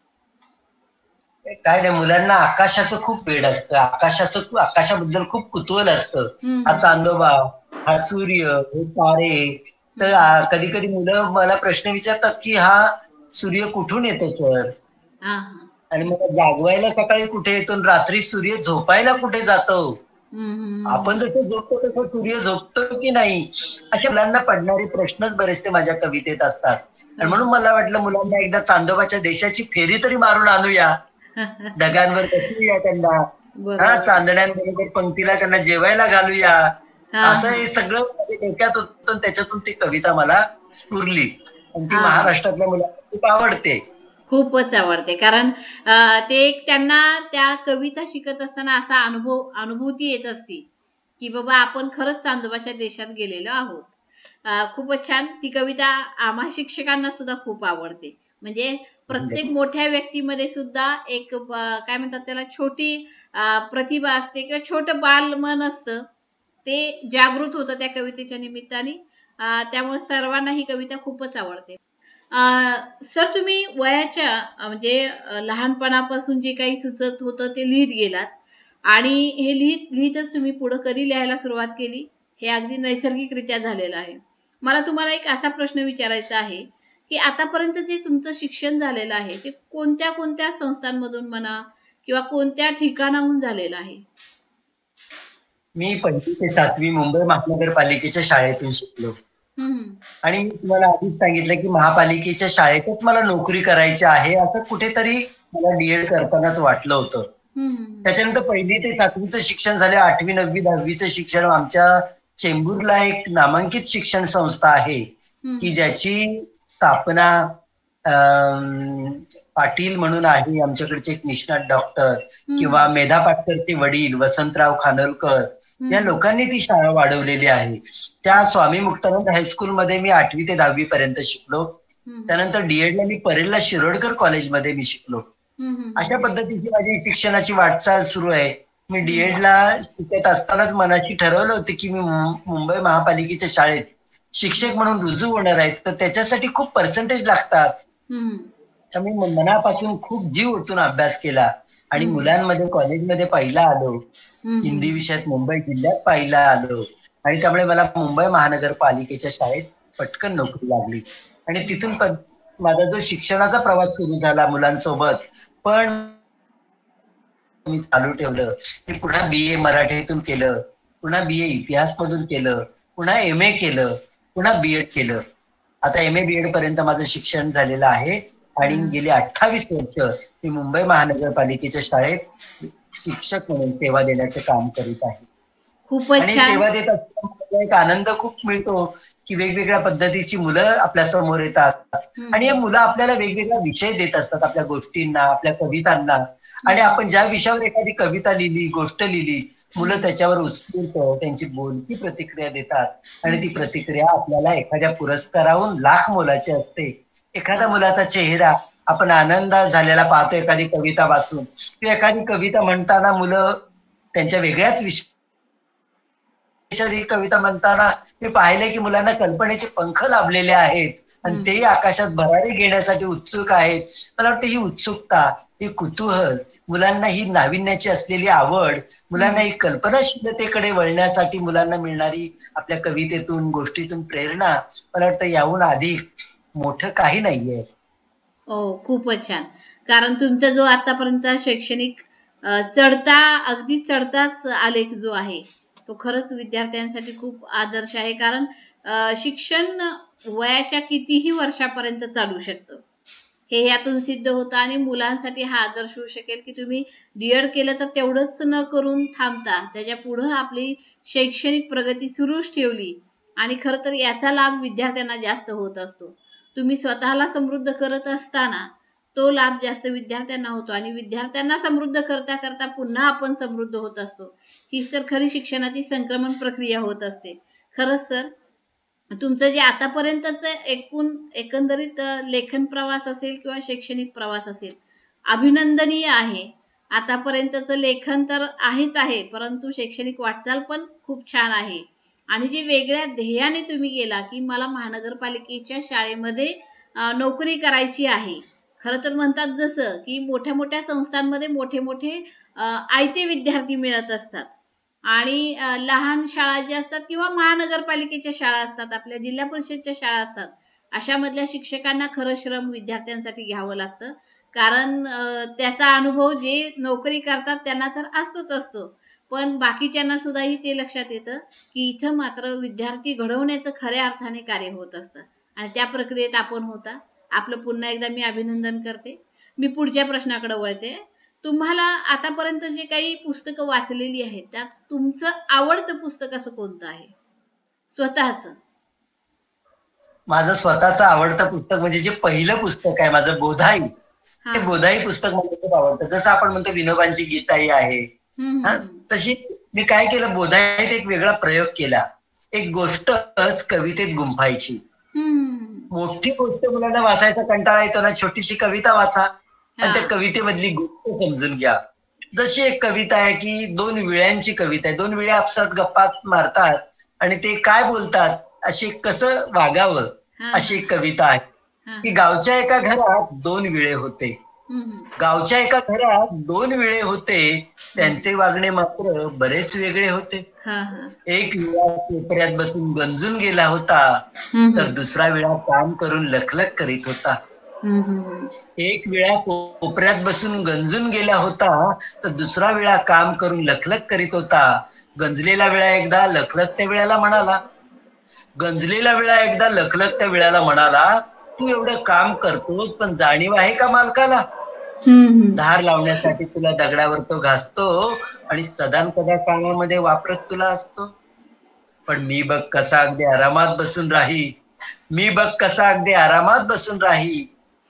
काय नाही, मुलांना आकाशाचं खूप वेड असतं, आकाशाबद्दल खूप कुतूहल असतं. हा चांदोबा, हा सूर्य, हे तारे. तर कधी कधी मुलं मला प्रश्न विचारतात की हा सूर्य कुठून येतो सर, आणि मला जागवायला सकाळी कुठे येतो, रात्री सूर्य झोपायला कुठे जातो, आपण जसं झोपतो तसं सूर्य झोपतो की नाही, अशा मुलांना पडणारे प्रश्नच बरेचसे माझ्या कवितेत असतात. आणि म्हणून मला वाटलं मुलांना एकदा चांदोबाच्या देशाची फेरी तरी मारून आणूया, ढगांवर बसूया त्यांना, चांदण्यांबरोबर पंक्तीला त्यांना जेवायला घालूया, असं हे सगळं माझ्या डोक्यात होतं. त्याच्यातून ती कविता मला स्फुरली आणि ती महाराष्ट्रातल्या मुलांना खूप आवडते. खूपच आवडते. कारण ते एक त्यांना त्या कविता शिकत असताना असा अनुभूती येत असते की बाबा आपण खरंच चांदोबाच्या देशात गेलेलो आहोत. खूपच छान. ती कविता आम्हा शिक्षकांना सुद्धा खूप आवडते. म्हणजे प्रत्येक मोठ्या व्यक्तीमध्ये सुद्धा एक काय म्हणतात त्याला, छोटी प्रतिभा असते किंवा छोटं बाल मन असतं, ते जागृत होतं त्या कवितेच्या निमित्ताने. त्यामुळे सर्वांना ही कविता खूपच आवडते. सर तुम्ही वयाच्या म्हणजे लहानपणापासून जे काही सुचत होतं ते लिहित गेलात, आणि हे लिहितच तुम्ही पुढे कधी लिहायला सुरुवात केली, हे अगदी नैसर्गिकरित्या झालेलं आहे. मला तुम्हाला एक असा प्रश्न विचारायचा आहे की आतापर्यंत जे तुमचं शिक्षण झालेलं आहे ते कोणत्या कोणत्या संस्थांमधून म्हणा किंवा कोणत्या ठिकाणाहून झालेलं आहे? मी 1ली ते 7वी मुंबई महानगरपालिकेच्या शाळेतून शिकलो. आणि मी तुम्हाला आधीच सांगितलं की महापालिकेच्या शाळेतच मला नोकरी करायची आहे, असं कुठेतरी मला डीएड करतानाच वाटलं होतं. त्याच्यानंतर 1ली ते 7वीचं शिक्षण झाले. 8वी 9वी 10वीचं शिक्षण आमच्या चेंबूरला एक नामांकित शिक्षण संस्था आहे की ज्याची स्थापना पाटील म्हणून आहे, आमच्याकडचे एक निष्णात डॉक्टर, किंवा मेधा पाटकरचे वडील वसंतराव खानोलकर, या लोकांनी ती शाळा वाढवलेली आहे. त्या स्वामी मुक्तानंद हायस्कूलमध्ये मी 8वी ते 10वी पर्यंत शिकलो. त्यानंतर डीएडला मी परेलला शिरोडकर कॉलेजमध्ये मी शिकलो. अशा पद्धतीची माझी शिक्षणाची वाटचाल सुरू आहे. मी डीएडला शिकत असतानाच मनाशी ठरवलं होतं की मी मुंबई महापालिकेच्या शाळेत शिक्षक म्हणून रुजू होणार आहे, तर त्याच्यासाठी खूप पर्सेंटेज लागतात. तर मी मनापासून खूप जीव ओतून अभ्यास केला आणि मुलांमध्ये कॉलेजमध्ये पहिला आलो, हिंदी विषयात मुंबई जिल्ह्यात पहिला आलो, आणि त्यामुळे मला मुंबई महानगरपालिकेच्या शाळेत पटकन नोकरी लागली. आणि तिथून माझा जो शिक्षणाचा प्रवास सुरू झाला मुलांसोबत, पण मी चालू ठेवलं. मी पुन्हा BA मराठीतून केलं, पुन्हा BA इतिहास मधून केलं, पुन्हा MA केलं, पुन्हा BEd केलं. आता MA BEd पर्यंत माझं शिक्षण झालेलं आहे आणि गेली 28 वर्ष मी मुंबई महानगरपालिकेच्या शाळेत शिक्षक म्हणून सेवा देण्याचं काम करीत आहे. आणि सेवा देत असताना एक आनंद खूप मिळतो की वेगवेगळ्या पद्धतीची मुलं आपल्या समोर येतात आणि या मुलं आपल्याला वेगवेगळा विषय देत असतात, आपल्या गोष्टींना, आपल्या कवितांना. आणि आपण ज्या विषयावर एखादी कविता लिहिली, गोष्ट लिहिली, मुलं त्याच्यावर उत्स्फूर्त त्यांची बोलकी प्रतिक्रिया देतात आणि ती प्रतिक्रिया आपल्याला एखाद्या पुरस्काराहून लाख मोलाची असते. एखाद्या मुलाचा चेहरा आपण आनंदात झालेला पाहतो एखादी कविता वाचून, किंवा एखादी कविता म्हणताना मुलं त्यांच्या वेगळ्याच कविता म्हणताना मी पाहिलंय की मुलांना कल्पनेचे पंख लाभलेले आहेत आणि तेही आकाशात भरारी घेण्यासाठी उत्सुक आहेत. मला वाटतं ही उत्सुकता, ही कुतूहल, मुलांना ही नाविन्याची असलेली आवड, मुलांना ही कल्पनाशीलतेकडे वळण्यासाठी मुलांना मिळणारी आपल्या कवितेतून, गोष्टीतून प्रेरणा, मला वाटतं याहून अधिक मोठं काही नाहीये. हो, खूपच छान. कारण तुमचा जो आतापर्यंतचा शैक्षणिक अगदी चढताच आलेख जो आहे तो खरंच विद्यार्थ्यांसाठी खूप आदर्श आहे. कारण शिक्षण वयाच्या कितीही वर्षापर्यंत चालू शकतं, हे यातून सिद्ध होतं. आणि मुलांसाठी हा आदर्श होऊ शकेल की तुम्ही डीएड केलं तर तेवढंच न करून थांबता त्याच्या पुढे आपली शैक्षणिक प्रगती सुरूच ठेवली, आणि खरं तर याचा लाभ विद्यार्थ्यांना जास्त होत असतो. तुम्ही स्वतःला समृद्ध करत असताना तो लाभ जास्त विद्यार्थ्यांना होतो आणि विद्यार्थ्यांना समृद्ध करता करता पुन्हा आपण समृद्ध होत असतो. हीच तर खरी शिक्षणाची संक्रमण प्रक्रिया होत असते. खरंच सर, तुमचं जे आतापर्यंतचं एकंदरीत लेखन प्रवास असेल किंवा शैक्षणिक प्रवास असेल, अभिनंदनीय आहे. आतापर्यंतचं लेखन तर आहेच आहे, परंतु शैक्षणिक वाटचाल पण खूप छान आहे. आणि जे वेगळ्या ध्येयाने तुम्ही गेला की मला महानगरपालिकेच्या शाळेमध्ये नोकरी करायची आहे. खरं तर म्हणतात जसं की मोठ्या मोठ्या संस्थांमध्ये मोठे मोठे आयते विद्यार्थी मिळत असतात आणि लहान शाळा ज्या असतात किंवा महानगरपालिकेच्या शाळा असतात, आपल्या जिल्हा परिषदच्या शाळा असतात, अशामधल्या शिक्षकांना खरं श्रम विद्यार्थ्यांसाठी घ्यावं लागतं. कारण त्याचा अनुभव जे नोकरी करतात त्यांना तर असतोच असतो, पण बाकीच्यांना सुद्धाही ते लक्षात येतं की इथं मात्र विद्यार्थी घडवण्याचं खऱ्या अर्थाने कार्य होत असतं आणि त्या प्रक्रियेत आपण होता. आपलं पुन्हा एकदा मी अभिनंदन करते. मी पुढच्या प्रश्नाकडे वळते. तुम्हाला आतापर्यंत जे काही पुस्तकं वाचलेली आहेत त्यात तुमचं आवडतं पुस्तक असं कोणतं आहे स्वतःचं? माझं स्वतःचं आवडतं पुस्तक म्हणजे जे पहिलं पुस्तक आहे माझं बोधाई, हा ते बोधाई पुस्तक मला खूप आवडतं. जसं आपण म्हणतो विनोबांची गीताई आहे, हम्म हा, हम्म तशी मी काय केलं, बोधाईत एक वेगळा प्रयोग केला. एक गोष्टच कवितेत गुंफायची. हम्म मोठी गोष्ट मुलांना वाचायचा कंटाळा येतो ना, छोटीशी कविता वाचा आणि हा त्या कवितेमधली गोष्ट समजून घ्या. जशी एक कविता आहे की 2 विळ्यांची कविता आहे. 2 विळ्या आपसात गप्पा मारतात आणि ते काय बोलतात, अशी कसं वागावं, हा अशी एक कविता आहे. हा की गावच्या एका घरात 2 विळे होते. हम्म गावच्या एका घरात 2 विळे होते. हम्म त्यांचे वागणे मात्र बरेच वेगळे होते. हा हा एक विळा कोपऱ्यात बसून गंजून गेला होता, तर हम्म दुसरा विळा काम करून लखलख करीत होता. हम्म एक विळा कोपऱ्यात बसून गंजून गेला होता, तर दुसरा विळा काम करून लखलख करीत होता. गंजलेला विळा एकदा लखलखत्या विळ्याला म्हणाला, गंजलेला विळा एकदा लखलखत्या विळ्याला म्हणाला, तू एवढं काम करतोस पण जाणीव आहे का मालकाला? हम्म धार लावण्यासाठी तुला दगडावर तो घासतो आणि सदानकदा कामामध्ये वापरत तुला असतो. पण मी बघ कसा अगदी आरामात बसून राही, मी बघ कसा अगदी आरामात बसून राही,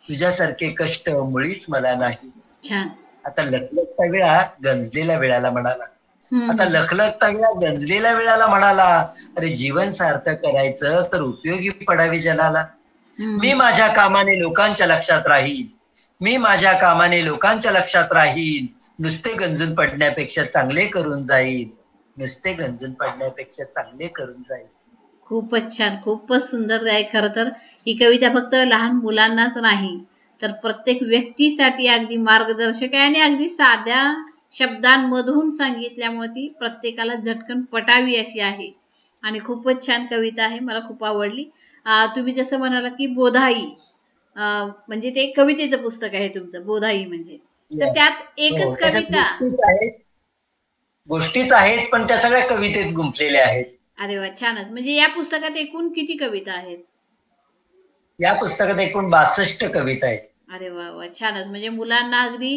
तुझ्यासारखे कष्ट मुळीच मला नाही. छान. आता लखलखता विळा गंजलेल्या विळ्याला म्हणाला, आता हम्म लखलखता विळा गंजलेल्या विळ्याला म्हणाला, अरे जीवन सार्थक करायचं तर उपयोगी पडावी जनाला. मी हम्म माझ्या कामाने लोकांच्या लक्षात राहीन, मी माझ्या कामाने लोकांच्या लक्षात राहीन, नुसते गंजून पडण्यापेक्षा चांगले करून जाईन, नुसते गंजून पडण्यापेक्षा चांगले करून जाईन. खूपच छान, खूपच सुंदर आहे. खरं तर ही कविता फक्त लहान मुलांनाच नाही तर प्रत्येक व्यक्तीसाठी अगदी मार्गदर्शक आहे आणि अगदी साध्या शब्दांमधून सांगितल्यामुळे ती प्रत्येकाला झटकन पटावी अशी आहे आणि खूपच छान कविता आहे. मला खूप आवडली. तुम्ही जसं म्हणाला की बोधाई, म्हणजे ते कवितेचं पुस्तक आहे तुमचं बोधाई म्हणजे, तर Yes. त्यात हो, एकच त्याच्यात कविता. गोष्टीच आहेत पण त्या सगळ्या कवितेत गुंफलेल्या आहेत. अरे वा, छानच. म्हणजे या पुस्तकात एकूण किती कविता आहेत? या पुस्तकात एकूण 62 कविता आहेत. अरे वा वा, छानच. म्हणजे मुलांना अगदी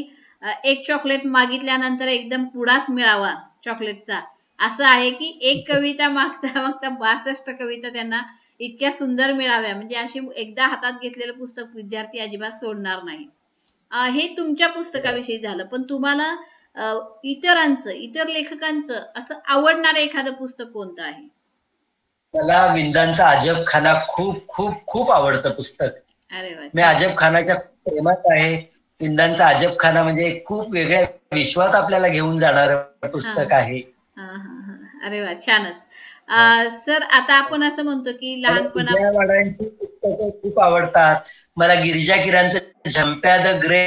एक चॉकलेट मागितल्यानंतर एकदम पुडाच मिळावा चॉकलेटचा, असं आहे की एक कविता मागता मागता 62 कविता त्यांना इतक्या सुंदर मिळाव्या, म्हणजे अशी एकदा हातात घेतलेलं पुस्तक विद्यार्थी अजिबात सोडणार नाही. हे तुमच्या पुस्तकाविषयी झालं, पण तुम्हाला इतर लेखकांचं असं आवडणारं एखादं पुस्तक कोणतं आहे? मला विंदांचा अजबखाना खूप खूप खूप आवडतं पुस्तक. अरे वा, मी छान. अजबखानाच्या प्रेमात आहे. विंदांचा अजबखाना म्हणजे खूप वेगळ्या विश्वात आपल्याला घेऊन जाणारं हा पुस्तक आहे. हा हा हा. अरे वा, छानच. सर, आता आपण असं म्हणतो की मला लहानपणा. विजयावाडांची पुस्तकं खूप आवडतात. मला गिरिजा किरांचं झंप्या द ग्रे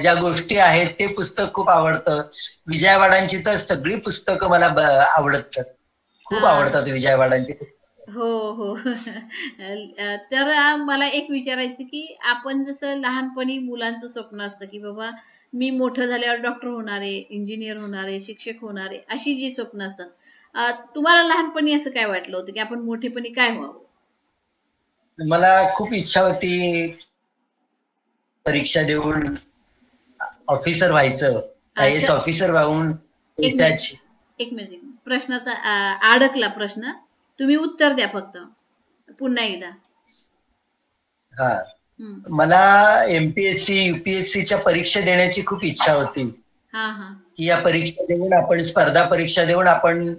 ज्या गोष्टी आहेत ते पुस्तक खूप आवडतं. विजयवाडांची तर सगळी पुस्तकं मला आवडतात, खूप अ, आवडतात विजयवाडांची. हो हो. तर मला एक विचारायचं की आपण जसं लहानपणी मुलांचं स्वप्न असतं की बाबा मी मोठं झाल्यावर डॉक्टर होणार आहे, इंजिनियर होणार आहे, शिक्षक होणार आहे, अशी जी स्वप्न असतात. तुम्हाला लहानपणी असं काय वाटलं होतं की आपण मोठेपणी काय व्हावं? मला खूप इच्छा होती परीक्षा देऊन ऑफिसर व्हायचं, आय एस सर, ऑफिसर व्हावून एक मिनिट, देशाची. एक मिनिट. प्रश्नाचा अडकला प्रश्न. तुम्ही उत्तर द्या फक्त पुन्हा एकदा. हा, हम्म. मला MPSC UPSCच्या परीक्षा देण्याची खूप इच्छा होती हा हा. की या परीक्षा देऊन आपण स्पर्धा परीक्षा देऊन आपण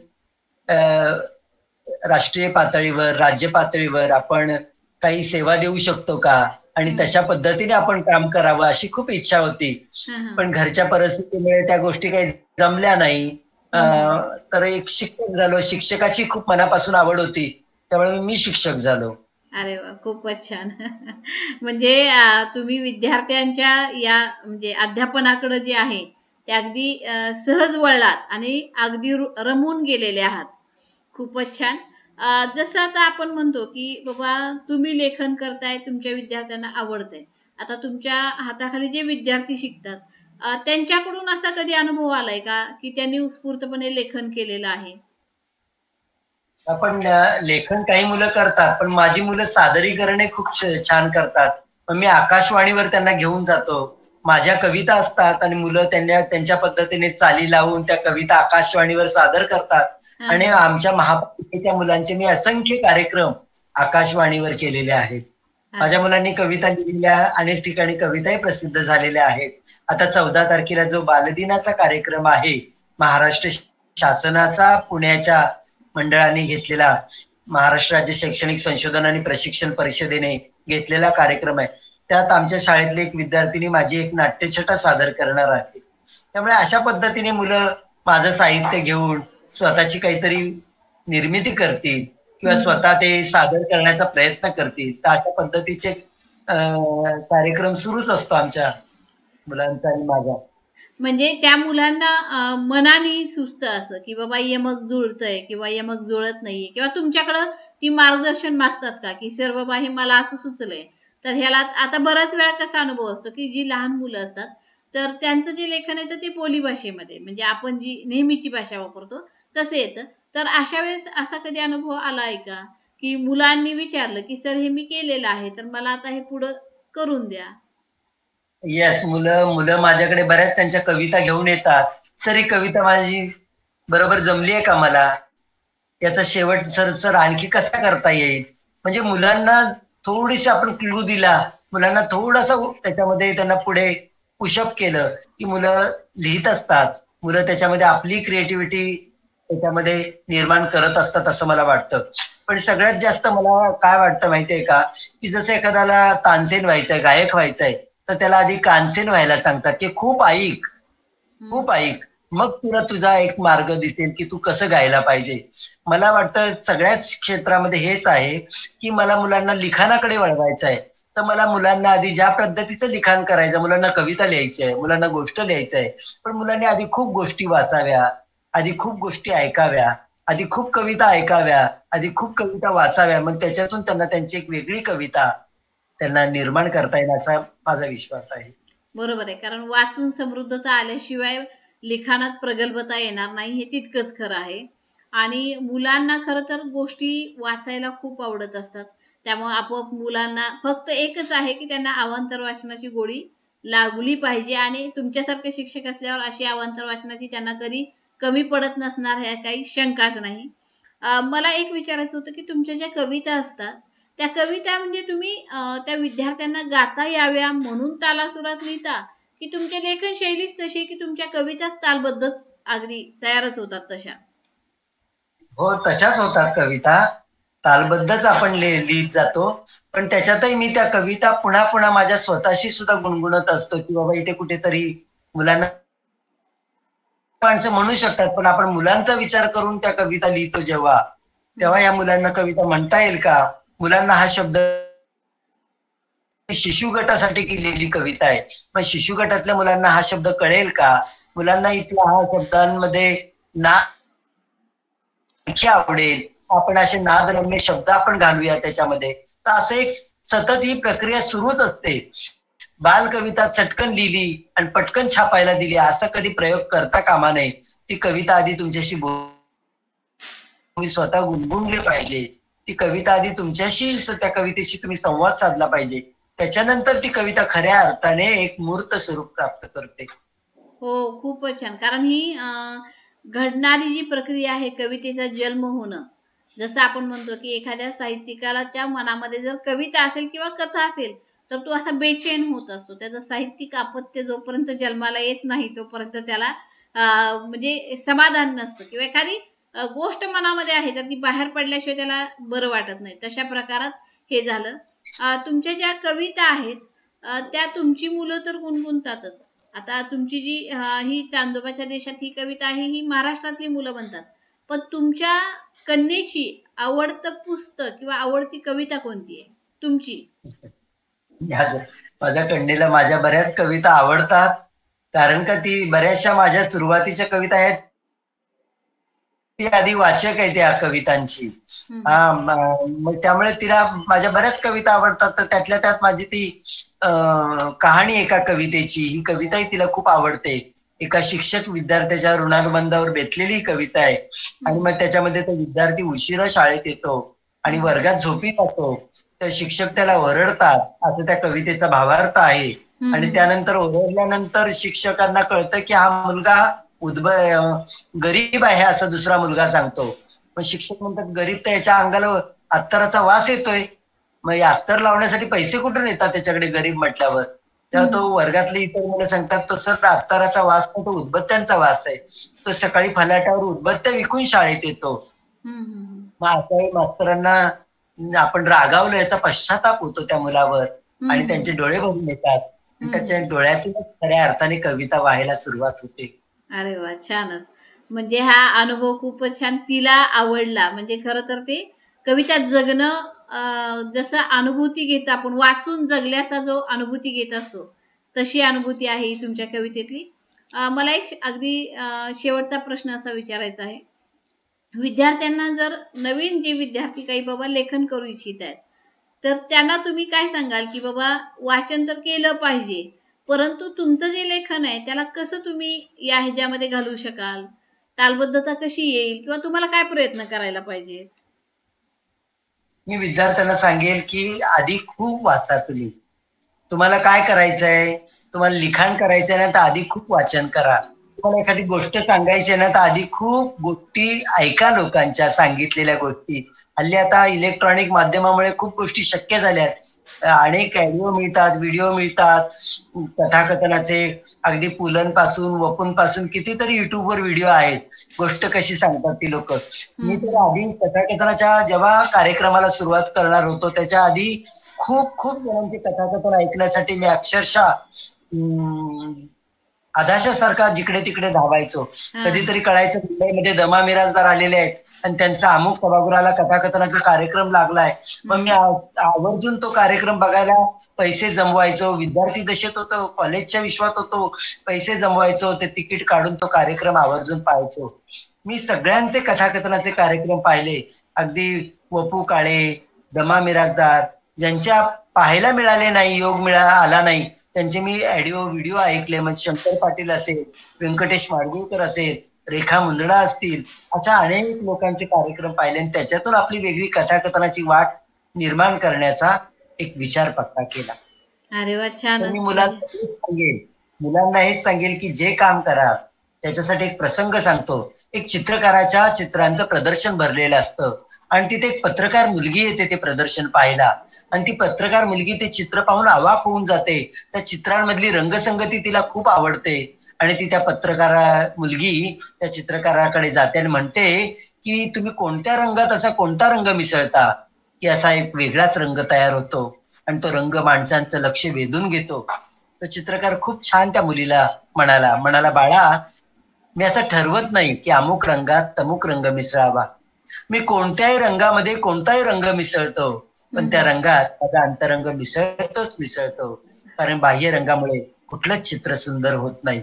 राष्ट्रीय पातळीवर राज्य पातळीवर आपण काही सेवा देऊ शकतो का आणि तशा पद्धतीने आपण काम करावं अशी खूप इच्छा होती. पण घरच्या परिस्थितीमुळे त्या गोष्टी काही जमल्या नाही. तर एक शिक्षक झालो. शिक्षकाची खूप मनापासून आवड होती, त्यामुळे मी शिक्षक झालो. अरे वा, खूपच छान. म्हणजे तुम्ही विद्यार्थ्यांच्या या म्हणजे अध्यापनाकडे जे आहे ते अगदी सहज वळलात आणि अगदी रमून गेलेले आहात. खूपच छान. जसं आता आपण म्हणतो की बाबा तुम्ही लेखन करताय, तुमच्या विद्यार्थ्यांना आवडतंय. आता तुमच्या हाताखाली जे विद्यार्थी शिकतात त्यांच्याकडून असा कधी अनुभव आलाय का की त्यांनी उत्स्फूर्तपणे लेखन केलेलं आहे? आपण लेखन काही मुलं करतात, पण माझी मुलं सादरीकरणे खूप छान करतात. मग मी आकाशवाणीवर त्यांना घेऊन जातो. माझ्या कविता असतात आणि मुलं त्यांच्या पद्धतीने चाली लावून त्या कविता आकाशवाणीवर सादर करतात आणि आमच्या महापालिकेच्या मुलांचे मी असंख्य कार्यक्रम आकाशवाणीवर केलेले आहेत. माझ्या मुलांनी कविता लिहिलेल्या अनेक ठिकाणी कविताही प्रसिद्ध झालेल्या आहेत. आता 14 तारखेला जो बालदिनाचा कार्यक्रम आहे, महाराष्ट्र शासनाचा पुण्याच्या मंडळाने घेतलेला, महाराष्ट्र राज्य शैक्षणिक संशोधन आणि प्रशिक्षण परिषदेने घेतलेला कार्यक्रम आहे. त्यात आमच्या शाळेतली एक विद्यार्थिनी माझी एक नाट्यछटा सादर करणार आहे. त्यामुळे अशा पद्धतीने मुलं माझं साहित्य घेऊन स्वतःची काहीतरी निर्मिती करतील किंवा स्वतः ते सादर करण्याचा प्रयत्न करतील. तर अशा पद्धतीचे कार्यक्रम सुरूच असतो आमच्या मुलांचा आणि माझा. म्हणजे त्या मुलांना मनाने सुचतं असं की बाबा यमक जुळतंय किंवा यमक जुळत नाहीये, किंवा तुमच्याकडं ती मार्गदर्शन मागतात का की सर बाबा हे मला असं सुचलंय. तर ह्याला आता बराच वेळा कसा अनुभव असतो की जी लहान मुलं असतात तर त्यांचं जे लेखन येतं ते बोली भाषेमध्ये, म्हणजे आपण जी नेहमीची भाषा वापरतो तसं येतं. तर अशा वेळेस असा कधी अनुभव आलाय का की मुलांनी विचारलं की सर हे मी केलेलं आहे तर मला आता हे पुढं करून द्या? येस, मुलं माझ्याकडे बऱ्याच त्यांच्या कविता घेऊन येतात. सर ही कविता माझी बरोबर जमली आहे का मला? याचा शेवट सर आणखी कसा करता येईल? म्हणजे मुलांना थोडीशी आपण क्लू दिला, मुलांना थोडासा त्याच्यामध्ये त्यांना पुढे पुशअप केलं, की मुलं लिहित असतात. मुलं त्याच्यामध्ये आपली क्रिएटिव्हिटी त्याच्यामध्ये निर्माण करत असतात असं मला वाटतं. पण सगळ्यात जास्त मला काय वाटतं माहितीये का, की जसं एखाद्याला तानसेन व्हायचंय, गायक व्हायचंय, तर त्याला आधी कानसेन व्हायला सांगतात, की खूप ऐक, खूप ऐक. मग तुला तुझा एक मार्ग दिसेल, की तू कसं गायला पाहिजे. मला वाटतं सगळ्याच क्षेत्रामध्ये हेच आहे, की मला मुलांना लिखाणाकडे वळवायचं आहे. तर मला मुलांना आधी ज्या पद्धतीचं लिखाण करायचं, मुलांना कविता लिहायची आहे, मुलांना गोष्ट लिहायची आहे. पण मुलांनी आधी खूप गोष्टी वाचाव्या, आधी खूप गोष्टी ऐकाव्या, आधी खूप कविता ऐकाव्या, आधी खूप कविता वाचाव्या. मग त्याच्यातून त्यांना त्यांची एक वेगळी कविता त्यांना निर्माण करता येईल असा माझा विश्वास आहे. बरोबर आहे, कारण वाचून समृद्धता आल्याशिवाय लिखाणात प्रगल्भता येणार नाही हे तितकंच खरं आहे. आणि मुलांना खरं तर गोष्टी वाचायला खूप आवडत असतात. त्यामुळे आपोआप मुलांना फक्त एकच आहे की त्यांना अवांतर वाचनाची गोडी लागली पाहिजे, आणि तुमच्यासारखे शिक्षक असल्यावर अशी अवांतर वाचनाची त्यांना कधी कमी पडत नसणार ह्या काही शंकाच नाही. मला एक विचारायचं होतं की तुमच्या ज्या कविता असतात त्या कविता म्हणजे तुम्ही त्या विद्यार्थ्यांना गाता याव्या म्हणून तालासुरात लिहिता की तुमच्या लेखन शैलीच तशी की तुमच्या कविताच तालबद्धच अगदी तयारच होतात तशा? हो, तशाच होतात कविता. तालबद्धच आपण लिहित जातो. पण त्याच्यातही मी त्या कविता पुन्हा पुन्हा माझ्या स्वतःशी सुद्धा गुणगुणत असतो, की बाबा इथे कुठेतरी मुलांना माणसं म्हणू शकतात, पण आपण मुलांचा विचार करून त्या कविता लिहितो जेव्हा, तेव्हा या मुलांना कविता म्हणता येईल का? मुलांना हा शब्द शिशु गटासाठी केलेली कविता आहे. मग शिशु गटातल्या मुलांना हा शब्द कळेल का? मुलांना इथला हा शब्दांमध्ये ना आणखी आवडेल. आपण असे नादरम्य शब्द आपण घालूया त्याच्यामध्ये. तर असं एक सतत ही प्रक्रिया सुरूच असते. बालकविता चटकन लिहिली आणि पटकन छापायला दिली असा कधी प्रयोग करता कामा नये. ती कविता आधी तुमच्याशी तुम्ही स्वतः गुणगुणली पाहिजे. ती कविता आधी तुमच्याशी त्या कवितेशी तुम्ही संवाद साधला पाहिजे. त्याच्यानंतर ती कविता खऱ्या अर्थाने एक मूर्त स्वरूप प्राप्त करते. हो, खूपच छान. कारण ही घडणारी जी प्रक्रिया आहे कवितेचा जन्म होणं, जसं आपण म्हणतो की एखाद्या साहित्यिकाच्या मनामध्ये जर कविता असेल किंवा कथा असेल तर तो असा बेचैन होत असतो. त्याचं साहित्यिक अपत्य जोपर्यंत जन्माला येत नाही तोपर्यंत त्याला म्हणजे समाधान नसतं, किंवा एखादी गोष्ट मनामध्ये आहे तर ती बाहेर पडल्याशिवाय त्याला बरं वाटत नाही. तशा प्रकारात हे झालं. तुमच्या ज्या कविता आहेत त्या तुमची मुलं तर गुणगुणतातच. आता तुमची जी ही चांदोबाच्या देशात ही कविता आहे, ही महाराष्ट्रातली मुलं म्हणतात. पण तुमच्या कन्येची आवडतं पुस्तक किंवा आवडती कविता कोणती आहे तुमची? माझ्या कन्येला माझ्या बऱ्याच कविता आवडतात, कारण का ती बऱ्याचशा माझ्या सुरुवातीच्या कविता आहेत, ती आधी वाचक आहे त्या कवितांची. मग त्यामुळे तिला माझ्या बऱ्याच कविता आवडतात. तर त्यातल्या त्यात माझी ती कहाणी एका कवितेची, ही कविताही तिला खूप आवडते. एका शिक्षक विद्यार्थ्याच्या ऋणानुबंधावर बेतलेली ही कविता आहे. आणि मग त्याच्यामध्ये तो विद्यार्थी उशिरा शाळेत येतो आणि वर्गात झोपी जातो, तर शिक्षक त्याला ओरडतात, असं त्या कवितेचा भावार्थ आहे. आणि त्यानंतर ओरडल्यानंतर शिक्षकांना कळतं की हा मुलगा गरीब आहे असं दुसरा मुलगा सांगतो. पण शिक्षक म्हणतात गरीब तर याच्या अंगाला अत्तराचा वास येतोय, मग अत्तर लावण्यासाठी पैसे कुठून येतात त्याच्याकडे गरीब म्हटल्यावर. तेव्हा तो वर्गातले इतर मुलं सांगतात तो सर अत्तराचा वास नाही, तो उदबत्त्यांचा वास आहे. तो सकाळी फलाटावर उदबत्त्या विकून शाळेत येतो. मग अशा मास्तरांना आपण रागावलं याचा पश्चाताप होतो त्या मुलावर आणि त्यांचे डोळे भरून येतात. त्याच्या डोळ्यातूनच खऱ्या अर्थाने कविता व्हायला सुरुवात होते. अरे वा, छानच. म्हणजे हा अनुभव खूपच छान, तिला आवडला. म्हणजे खरं तर ते कविता जगणं, जसं अनुभूती घेत आपण वाचून जगल्याचा जो अनुभूती घेत असतो, तशी अनुभूती आहे ही तुमच्या कवितेतली. मला एक अगदी शेवटचा प्रश्न असा विचारायचा आहे. विद्यार्थ्यांना जर नवीन जे विद्यार्थी काही बाबा लेखन करू इच्छित आहेत, तर त्यांना तुम्ही काय सांगाल की बाबा वाचन तर केलं पाहिजे, परंतु तुमचं जे लेखन आहे त्याला कसं तुम्ही या ह्याच्यामध्ये घालू शकाल, तालबद्धता कशी येईल, किंवा तुम्हाला काय प्रयत्न करायला पाहिजे? मी विद्यार्थ्यांना सांगेल की आधी खूप वाचा. तुम्हाला काय करायचंय, तुम्हाला लिखाण करायचंय ना तर आधी खूप वाचन करा. तुम्हाला एखादी गोष्ट सांगायची ना तर आधी खूप गोष्टी ऐका, लोकांच्या सांगितलेल्या गोष्टी. हल्ली आता इलेक्ट्रॉनिक माध्यमामुळे खूप गोष्टी शक्य झाल्यात. अनेक ऑडिओ मिळतात, व्हिडिओ मिळतात कथाकथनाचे. अगदी पुलंपासून वपूंपासून कितीतरी युट्यूबवर व्हिडिओ आहेत, गोष्ट कशी सांगतात ती लोक. मी तर आधी कथाकथनाच्या जेव्हा कार्यक्रमाला सुरुवात करणार होतो त्याच्या आधी खूप खूप जणांची कथाकथन ऐकण्यासाठी मी अक्षरशः आदाशासारखा जिकडे तिकडे धावायचो. कधीतरी कळायचं मुंबईमध्ये दमा मिराजदार आलेले आहेत आणि त्यांचा अमुक सभागृहाला कथाकथनाचा कार्यक्रम लागलाय. मग मी आवर्जून तो कार्यक्रम बघायला पैसे जमवायचो. विद्यार्थी दशेत होतो, कॉलेजच्या विश्वात होतो, पैसे जमवायचो, ते तिकीट काढून तो कार्यक्रम आवर्जून पाहायचो. मी सगळ्यांचे कथाकथनाचे कार्यक्रम पाहिले, अगदी वपू काळे, दमा मिराजदार, ज्यांच्या पाहायला मिळाले नाही, योग आला नाही, त्यांचे मी ऑडिओ व्हिडिओ ऐकले. म्हणजे शंकर पाटील असेल, व्यंकटेश माडगुळकर असेल, रेखा मुंदडा असतील, अशा अनेक लोकांचे कार्यक्रम पाहिले आणि त्याच्यातून आपली वेगळी कथाकथनाची वाट निर्माण करण्याचा एक विचार पक्का केला. अरे वा, छान. मी मुलांना हेच सांगेल की जे काम करा त्याच्यासाठी एक प्रसंग सांगतो. एक चित्रकाराच्या चित्रांचं प्रदर्शन भरलेलं असतं आणि तिथे एक पत्रकार मुलगी येते ते प्रदर्शन पाहायला आणि ती पत्रकार मुलगी ते चित्र पाहून अवाक होऊन जाते. त्या चित्रांमधली रंगसंगती तिला खूप आवडते आणि ती त्या मुलगी त्या चित्रकाराकडे जाते आणि म्हणते की तुम्ही कोणत्या रंगात असा कोणता रंग मिसळता की असा एक वेगळाच रंग तयार होतो आणि तो रंग माणसांचं लक्ष वेधून घेतो. तो चित्रकार खूप छान त्या मुलीला म्हणाला बाळा, मी असं ठरवत नाही की अमुक रंगात तमुक रंग मिसळावा. मी कोणत्याही रंगामध्ये कोणताही रंग मिसळतो, पण त्या रंगात माझा अंतरंग मिसळतो. कारण बाह्य रंगामुळे कुठलंच चित्र सुंदर होत नाही.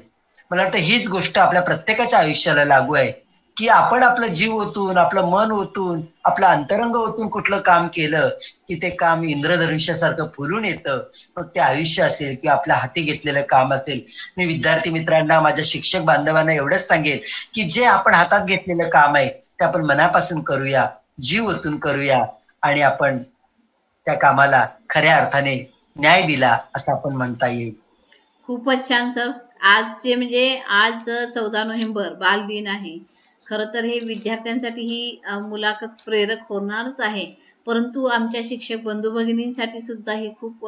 मला वाटतं हीच गोष्ट आपल्या प्रत्येकाच्या आयुष्याला लागू आहे की आपण आपलं जीव ओतून, आपलं मन ओतून, आपलं अंतरंग ओतून कुठलं काम केलं की ते काम इंद्रधनुष्यासारखं फुलून येतं. मग ते आयुष्य असेल किंवा आपल्या हाती घेतलेलं काम असेल. मी विद्यार्थी मित्रांना, माझ्या शिक्षक बांधवांना एवढंच सांगेल की जे आपण हातात घेतलेलं काम आहे ते आपण मनापासून करूया, जीव ओतून करूया आणि आपण त्या कामाला खऱ्या अर्थाने न्याय दिला असं आपण म्हणता येईल. खूपच छान सर. आजचे म्हणजे आज 14 नोव्हेंबर बालदिन आहे. खरं तर हे विद्यार्थ्यांसाठी ही मुलाखत प्रेरक होणारच आहे, परंतु आमच्या शिक्षक बंधू भगिनींसाठी सुद्धा ही खूप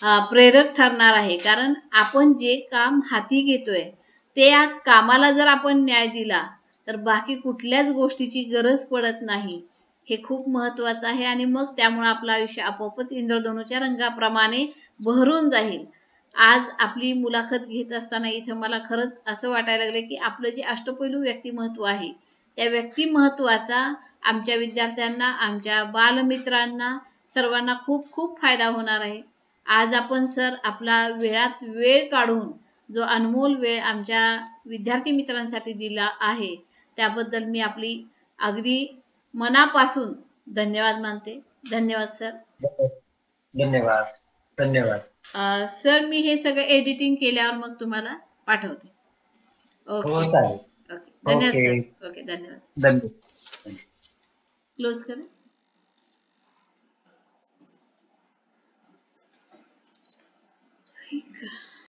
प्रेरक ठरणार आहे. कारण आपण जे काम हाती घेतोय त्या कामाला जर आपण न्याय दिला तर बाकी कुठल्याच गोष्टीची गरज पडत नाही. हे खूप महत्वाचं आहे आणि मग त्यामुळे आपलं आयुष्य आपोआपच इंद्रधनुच्या रंगाप्रमाणे बहरून जाईल. आज आपली मुलाखत घेत असताना इथं मला खरंच असं वाटायला लागलं की आपलं जे अष्टपैलू व्यक्तिमत्व आहे त्या व्यक्तिमत्वाचा आमच्या विद्यार्थ्यांना, आमच्या बालमित्रांना सर्वांना खूप खूप फायदा होणार आहे. आज आपण सर आपला वेळात वेळ काढून जो अनमोल वेळ आमच्या विद्यार्थी मित्रांसाठी दिला आहे त्याबद्दल मी आपली अगदी मनापासून धन्यवाद मानते. धन्यवाद सर. धन्यवाद. धन्यवाद. सर मी हे सगळं एडिटिंग केल्यावर मग तुम्हाला पाठवते. हो ओके चालेल. ओके धन्यवाद ओके. सर. ओके धन्यवाद. धन्यवाद. क्लोज करा. ठीक.